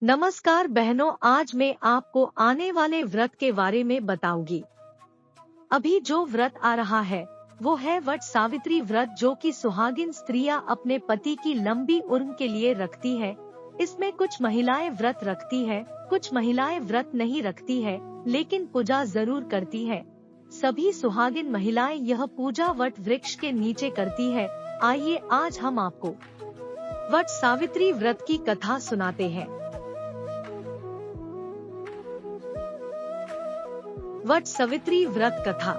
नमस्कार बहनों, आज मैं आपको आने वाले व्रत के बारे में बताऊंगी। अभी जो व्रत आ रहा है वो है वट सावित्री व्रत, जो कि सुहागिन स्त्रियां अपने पति की लंबी उम्र के लिए रखती है। इसमें कुछ महिलाएं व्रत रखती है, कुछ महिलाएं व्रत नहीं रखती है, लेकिन पूजा जरूर करती है। सभी सुहागिन महिलाएं यह पूजा वट वृक्ष के नीचे करती है। आइए आज हम आपको वट सावित्री व्रत की कथा सुनाते हैं। वट सावित्री व्रत कथा।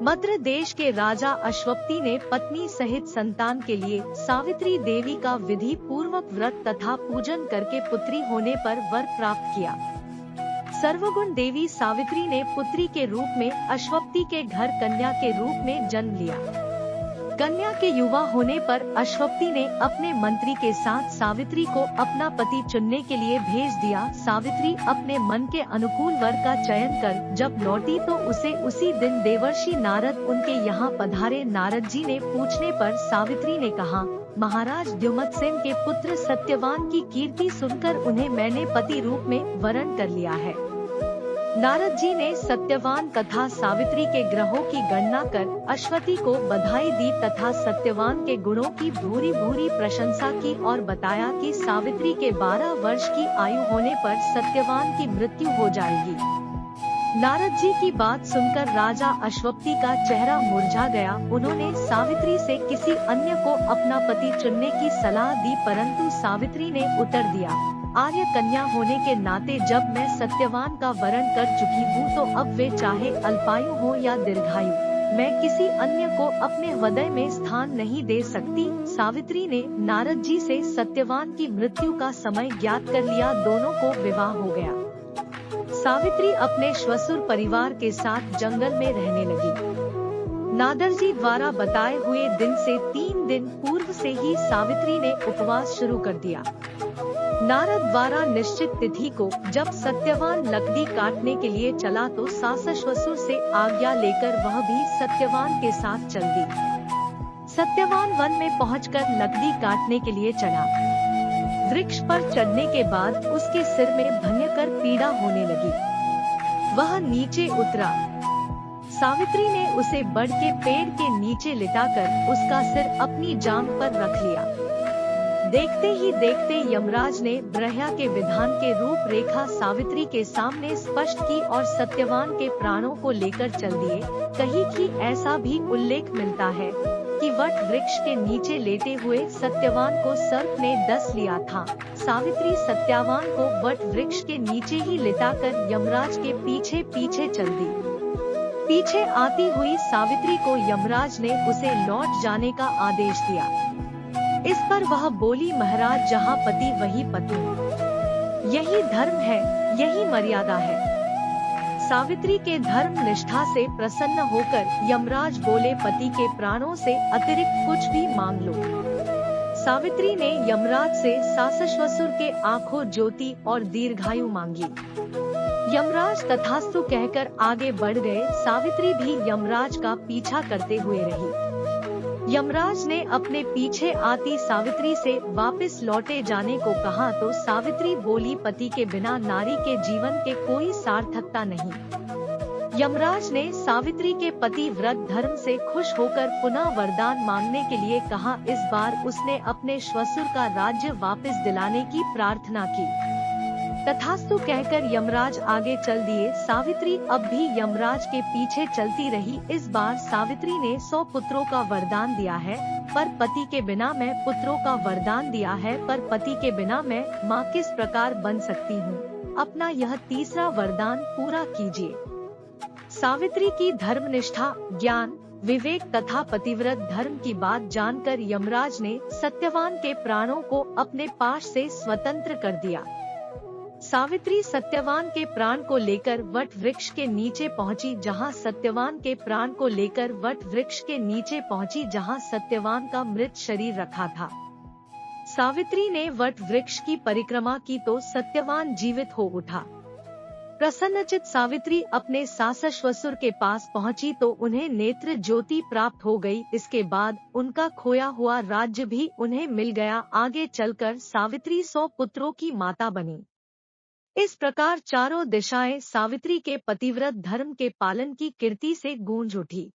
मद्र देश के राजा अश्वपति ने पत्नी सहित संतान के लिए सावित्री देवी का विधि पूर्वक व्रत तथा पूजन करके पुत्री होने पर वर प्राप्त किया। सर्वगुण देवी सावित्री ने पुत्री के रूप में अश्वपति के घर कन्या के रूप में जन्म लिया। कन्या के युवा होने पर अश्वपति ने अपने मंत्री के साथ सावित्री को अपना पति चुनने के लिए भेज दिया। सावित्री अपने मन के अनुकूल वर का चयन कर जब लौटी तो उसे उसी दिन देवर्षि नारद उनके यहाँ पधारे। नारद जी ने पूछने पर सावित्री ने कहा, महाराज द्युमत्सेन के पुत्र सत्यवान की कीर्ति सुनकर उन्हें मैंने पति रूप में वरण कर लिया है। नारद जी ने सत्यवान तथा सावित्री के ग्रहों की गणना कर अश्वति को बधाई दी तथा सत्यवान के गुणों की भूरी भूरी प्रशंसा की और बताया कि सावित्री के 12 वर्ष की आयु होने पर सत्यवान की मृत्यु हो जाएगी। नारद जी की बात सुनकर राजा अश्वपति का चेहरा मुरझा गया। उन्होंने सावित्री से किसी अन्य को अपना पति चुनने की सलाह दी, परंतु सावित्री ने उत्तर दिया, आर्य कन्या होने के नाते जब मैं सत्यवान का वरण कर चुकी हूँ तो अब वे चाहे अल्पायु हो या दीर्घायु, मैं किसी अन्य को अपने हृदय में स्थान नहीं दे सकती। सावित्री ने नारद जी से सत्यवान की मृत्यु का समय ज्ञात कर लिया। दोनों को विवाह हो गया। सावित्री अपने श्वशुर परिवार के साथ जंगल में रहने लगी। नारद जी द्वारा बताए हुए दिन से 3 दिन पूर्व से ही सावित्री ने उपवास शुरू कर दिया। नारद द्वारा निश्चित तिथि को जब सत्यवान लकड़ी काटने के लिए चला तो सास ससुर से आज्ञा लेकर वह भी सत्यवान के साथ चल दी। सत्यवान वन में पहुंचकर लकड़ी काटने के लिए चला। वृक्ष पर चढ़ने के बाद उसके सिर में भयंकर पीड़ा होने लगी। वह नीचे उतरा। सावित्री ने उसे बड़ के पेड़ के नीचे लिटाकर उसका सिर अपनी जांघ पर रख लिया। देखते ही देखते यमराज ने ब्रह्मा के विधान के रूप रेखा सावित्री के सामने स्पष्ट की और सत्यवान के प्राणों को लेकर चल दिए। कहीं कि ऐसा भी उल्लेख मिलता है कि वट वृक्ष के नीचे लेटे हुए सत्यवान को सर्प ने डस लिया था। सावित्री सत्यवान को वट वृक्ष के नीचे ही लिटाकर यमराज के पीछे पीछे चल दी। पीछे आती हुई सावित्री को यमराज ने उसे लौट जाने का आदेश दिया। इस पर वह बोली, महाराज जहाँ पति वही पत्नी, यही धर्म है, यही मर्यादा है। सावित्री के धर्म निष्ठा से प्रसन्न होकर यमराज बोले, पति के प्राणों से अतिरिक्त कुछ भी मांग लो। सावित्री ने यमराज से सास ससुर के आंखों ज्योति और दीर्घायु मांगी। यमराज तथास्तु कहकर आगे बढ़ गए। सावित्री भी यमराज का पीछा करते हुए रही। यमराज ने अपने पीछे आती सावित्री से वापस लौटे जाने को कहा तो सावित्री बोली, पति के बिना नारी के जीवन के कोई सार्थकता नहीं। यमराज ने सावित्री के पति व्रत धर्म से खुश होकर पुनः वरदान मांगने के लिए कहा। इस बार उसने अपने श्वशुर का राज्य वापस दिलाने की प्रार्थना की। तथास्तु कहकर यमराज आगे चल दिए। सावित्री अब भी यमराज के पीछे चलती रही। इस बार सावित्री ने 100 पुत्रों का वरदान दिया है, पर पति के बिना मैं पुत्रों का वरदान दिया है, पर पति के बिना मैं माँ किस प्रकार बन सकती हूँ। अपना यह तीसरा वरदान पूरा कीजिए। सावित्री की धर्मनिष्ठा, ज्ञान, विवेक तथा पतिव्रत धर्म की बात जानकर यमराज ने सत्यवान के प्राणों को अपने पाश से स्वतंत्र कर दिया। सावित्री सत्यवान के प्राण को लेकर वट वृक्ष के नीचे पहुंची, जहां सत्यवान के प्राण को लेकर वट वृक्ष के नीचे पहुंची जहां सत्यवान का मृत शरीर रखा था। सावित्री ने वट वृक्ष की परिक्रमा की तो सत्यवान जीवित हो उठा। प्रसन्नचित सावित्री अपने सास ससुर के पास पहुंची तो उन्हें नेत्र ज्योति प्राप्त हो गई। इसके बाद उनका खोया हुआ राज्य भी उन्हें मिल गया। आगे चलकर सावित्री 100 पुत्रों की माता बनी। इस प्रकार चारों दिशाएं सावित्री के पतिव्रत धर्म के पालन की कीर्ति से गूंज उठी।